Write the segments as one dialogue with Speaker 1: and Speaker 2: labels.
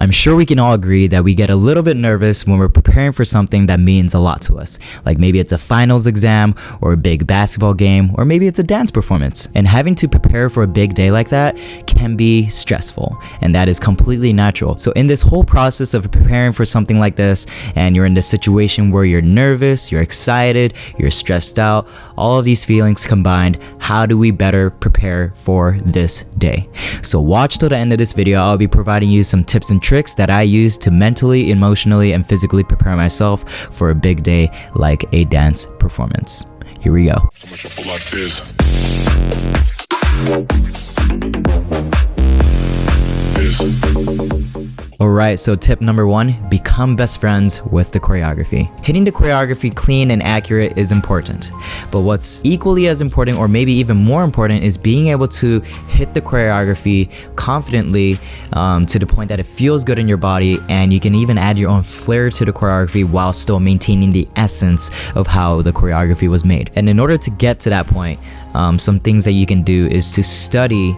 Speaker 1: I'm sure we can all agree that we get a little bit nervous when we're preparing for something that means a lot to us. Like maybe it's a finals exam or a big basketball game, or maybe it's a dance performance. And having to prepare for a big day like that can be stressful, and that is completely natural. So in this whole process of preparing for something like this, and you're in this situation where you're nervous, you're excited, you're stressed out, all of these feelings combined, how do we better prepare for this day? So watch till the end of this video. I'll be providing you some tips and tricks that I use to mentally, emotionally, and physically prepare myself for a big day like a dance performance. Here we go. Alright, so tip number 1, become best friends with the choreography. Hitting the choreography clean and accurate is important, but what's equally as important, or maybe even more important, is being able to hit the choreography confidently to the point that it feels good in your body, and you can even add your own flair to the choreography while still maintaining the essence of how the choreography was made. And in order to get to that point, some things that you can do is to study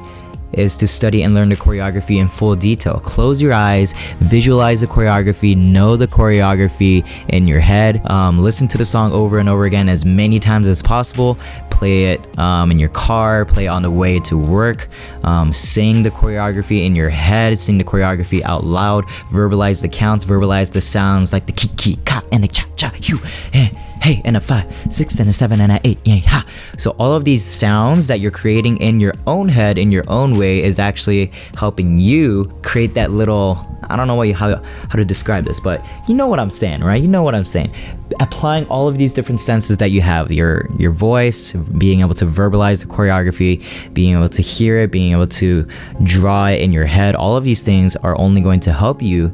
Speaker 1: and learn the choreography in full detail. Close your eyes, visualize the choreography, know the choreography in your head, listen to the song over and over again as many times as possible, play it in your car, play it on the way to work, sing the choreography in your head, sing the choreography out loud, verbalize the counts, verbalize the sounds like the ki, ka, and the cha, cha, hu, hey, and a 5, 6, and a 7, and a 8, yeah, ha. So all of these sounds that you're creating in your own head, in your own way, is actually helping you create that little, I don't know how to describe this, but you know what I'm saying, right? You know what I'm saying. Applying all of these different senses that you have, your voice, being able to verbalize the choreography, being able to hear it, being able to draw it in your head, all of these things are only going to help you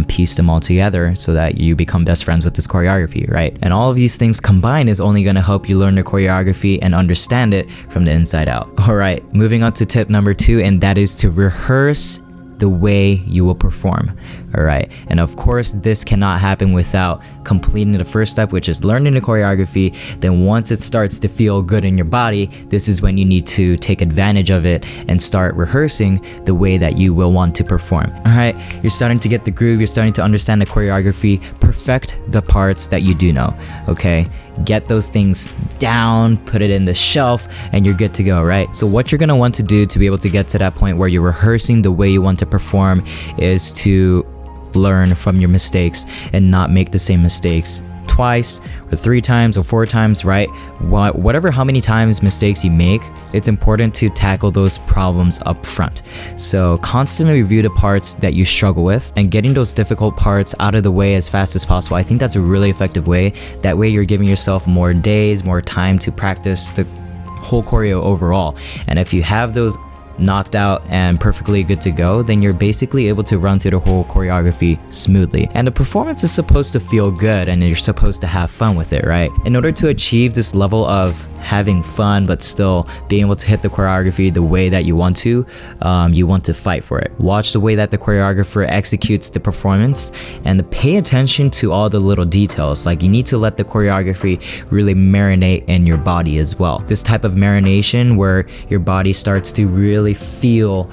Speaker 1: piece them all together so that you become best friends with this choreography, right? And all of these things combined is only going to help you learn the choreography and understand it from the inside out. All right, moving on to tip number 2, and that is to rehearse the way you will perform. All right, and of course this cannot happen without completing the first step, which is learning the choreography. Then once it starts to feel good in your body, this is when you need to take advantage of it and start rehearsing the way that you will want to perform. All right, you're starting to get the groove, you're starting to understand the choreography. Perfect the parts that you do know. Okay, get those things down, put it in the shelf, and you're good to go, right? So what you're gonna want to do to be able to get to that point where you're rehearsing the way you want to perform is to learn from your mistakes and not make the same mistakes twice or 3 times or 4 times, right? Whatever, how many times mistakes you make, it's important to tackle those problems up front. So constantly review the parts that you struggle with and getting those difficult parts out of the way as fast as possible. I think that's a really effective way. That way you're giving yourself more days, more time to practice the whole choreo overall. And if you have those knocked out and perfectly good to go, then you're basically able to run through the whole choreography smoothly. And the performance is supposed to feel good, and you're supposed to have fun with it, right? In order to achieve this level of having fun but still being able to hit the choreography the way that you want to fight for it. Watch the way that the choreographer executes the performance and pay attention to all the little details. Like, you need to let the choreography really marinate in your body as well. This type of marination where your body starts to really feel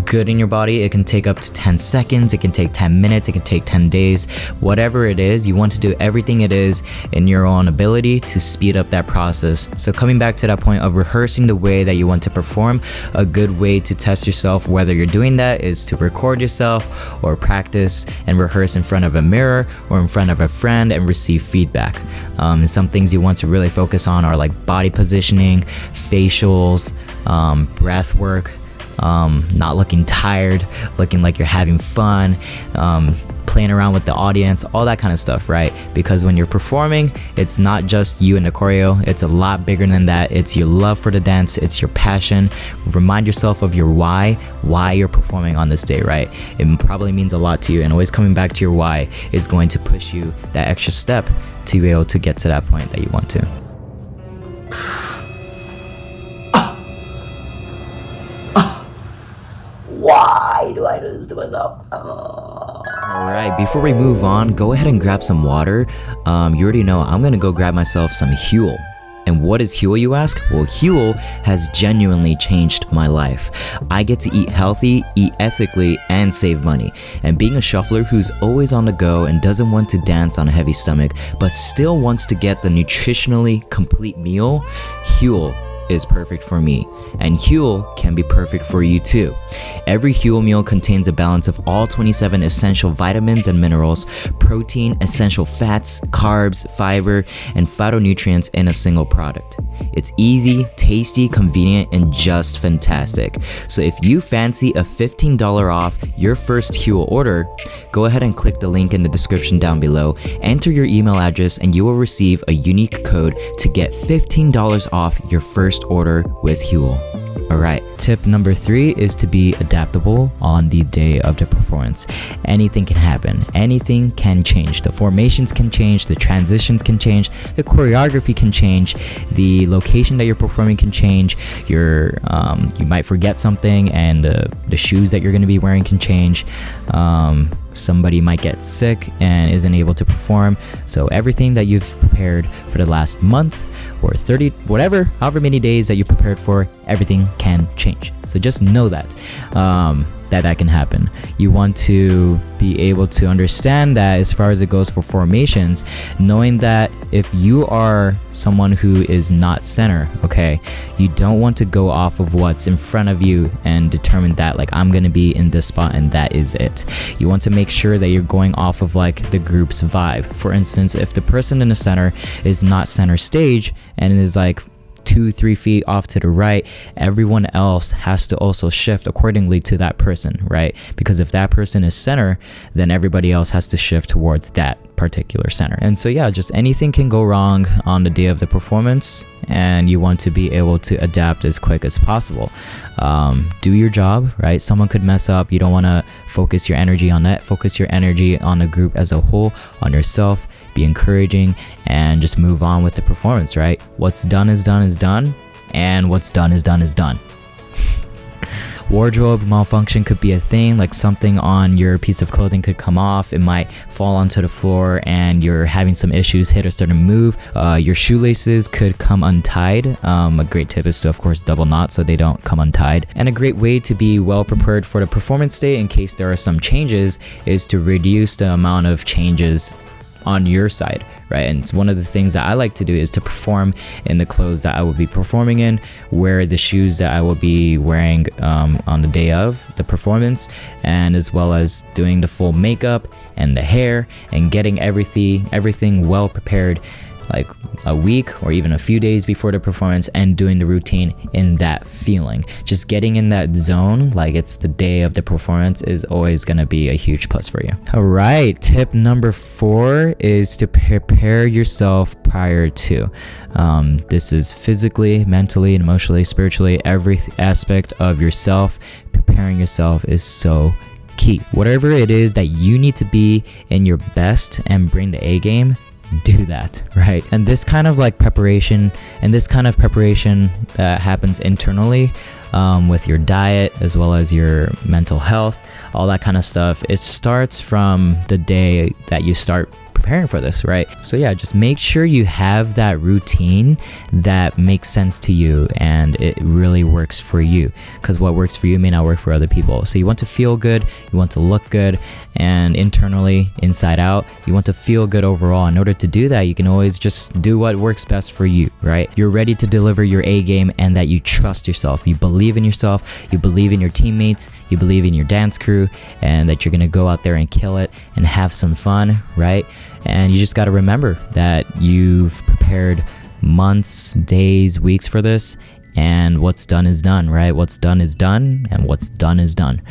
Speaker 1: good in your body, it can take up to 10 seconds, it can take 10 minutes, it can take 10 days, whatever it is. You want to do everything it is in your own ability to speed up that process. So coming back to that point of rehearsing the way that you want to perform, a good way to test yourself whether you're doing that is to record yourself or practice and rehearse in front of a mirror or in front of a friend and receive feedback. And some things you want to really focus on are like body positioning, facials, breath work, not looking tired, looking like you're having fun, playing around with the audience, all that kind of stuff, right? Because when you're performing, it's not just you and the choreo, it's a lot bigger than that. It's your love for the dance, it's your passion. Remind yourself of your why you're performing on this day, right? It probably means a lot to you, and always coming back to your why is going to push you that extra step to be able to get to that point that you want to. Why do I do this to myself? Alright, before we move on, go ahead and grab some water. You already know I'm gonna go grab myself some HUEL. And what is HUEL, you ask? Well, HUEL has genuinely changed my life. I get to eat healthy, eat ethically, and save money. And being a shuffler who's always on the go and doesn't want to dance on a heavy stomach, but still wants to get the nutritionally complete meal, HUEL is perfect for me. And HUEL can be perfect for you too. Every HUEL meal contains a balance of all 27 essential vitamins and minerals, protein, essential fats, carbs, fiber, and phytonutrients in a single product. It's easy, tasty, convenient, and just fantastic. So if you fancy a $15 off your first HUEL order, go ahead and click the link in the description down below, enter your email address, and you will receive a unique code to get $15 off your first order with HUEL. Alright, tip number 3 is to be adaptable on the day of the performance. Anything can happen, anything can change. The formations can change, the transitions can change, the choreography can change, the location that you're performing can change, you might forget something, and the shoes that you're going to be wearing can change. Somebody might get sick and isn't able to perform. So everything that you've prepared for the last month or 30, whatever, however many days that you prepared for, everything can change. So just know that that can happen. You want to be able to understand that as far as it goes for formations, knowing that if you are someone who is not center, okay, you don't want to go off of what's in front of you and determine that, like, I'm gonna be in this spot and that is it. You want to make sure that you're going off of like the group's vibe. For instance, if the person in the center is not center stage and is like 2-3 feet off to the right, everyone else has to also shift accordingly to that person, right? Because if that person is center, then everybody else has to shift towards that particular center. And so yeah, just anything can go wrong on the day of the performance, and you want to be able to adapt as quick as possible. Do your job, right? Someone could mess up. You don't want to focus your energy on that. Focus your energy on the group as a whole, on yourself. Be encouraging and just move on with the performance, right? What's done is done is done, and what's done is done is done. Wardrobe malfunction could be a thing, like something on your piece of clothing could come off, it might fall onto the floor and you're having some issues, hit or start to move. Your shoelaces could come untied. A great tip is to, of course, double knot so they don't come untied. And a great way to be well prepared for the performance day in case there are some changes is to reduce the amount of changes on your side, right? And it's one of the things that I like to do is to perform in the clothes that I will be performing in, wear the shoes that I will be wearing on the day of the performance, and as well as doing the full makeup and the hair and getting everything well prepared, like a week or even a few days before the performance, and doing the routine in that feeling. Just getting in that zone like it's the day of the performance is always going to be a huge plus for you. All right, tip number 4 is to prepare yourself prior to. This is physically, mentally, emotionally, spiritually, every aspect of yourself. Preparing yourself is so key. Whatever it is that you need to be in your best and bring the A game, do that, right? And this kind of like preparation that happens internally with your diet as well as your mental health, all that kind of stuff, it starts from the day that you start preparing for this, right? So yeah, just make sure you have that routine that makes sense to you and it really works for you, because what works for you may not work for other people. So you want to feel good, you want to look good, and internally, inside out, you want to feel good overall. In order to do that, you can always just do what works best for you, right? You're ready to deliver your A game and that you trust yourself. You believe in yourself, you believe in your teammates, you believe in your dance crew, and that you're gonna go out there and kill it and have some fun, right? And you just got to remember that you've prepared months, days, weeks for this, and what's done is done, right? What's done is done, and what's done is done.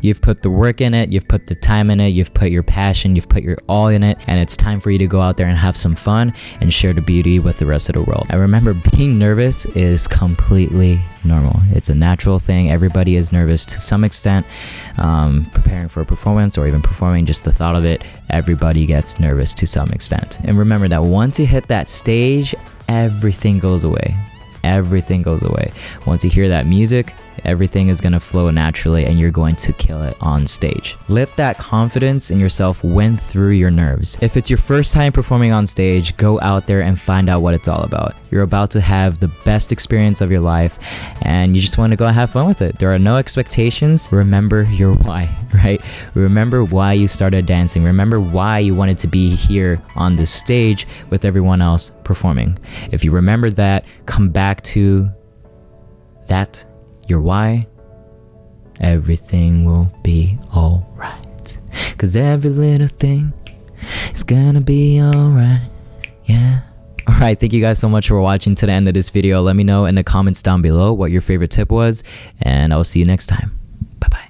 Speaker 1: You've put the work in it, you've put the time in it, you've put your passion, you've put your all in it, and it's time for you to go out there and have some fun and share the beauty with the rest of the world. I remember being nervous is completely normal. It's a natural thing. Everybody is nervous to some extent. Preparing for a performance or even performing, just the thought of it, everybody gets nervous to some extent. And remember that once you hit that stage, everything goes away. everything goes away. Once you hear that music, everything is going to flow naturally and you're going to kill it on stage. Let that confidence in yourself win through your nerves. If it's your first time performing on stage, go out there and find out what it's all about. You're about to have the best experience of your life and you just want to go and have fun with it. There are no expectations. Remember your why, right? Remember why you started dancing. Remember why you wanted to be here on this stage with everyone else performing. If you remember that, come back to that, your why, everything will be alright. Cause every little thing is gonna be alright, yeah. Alright, thank you guys so much for watching to the end of this video. Let me know in the comments down below what your favorite tip was, and I'll see you next time. Bye bye.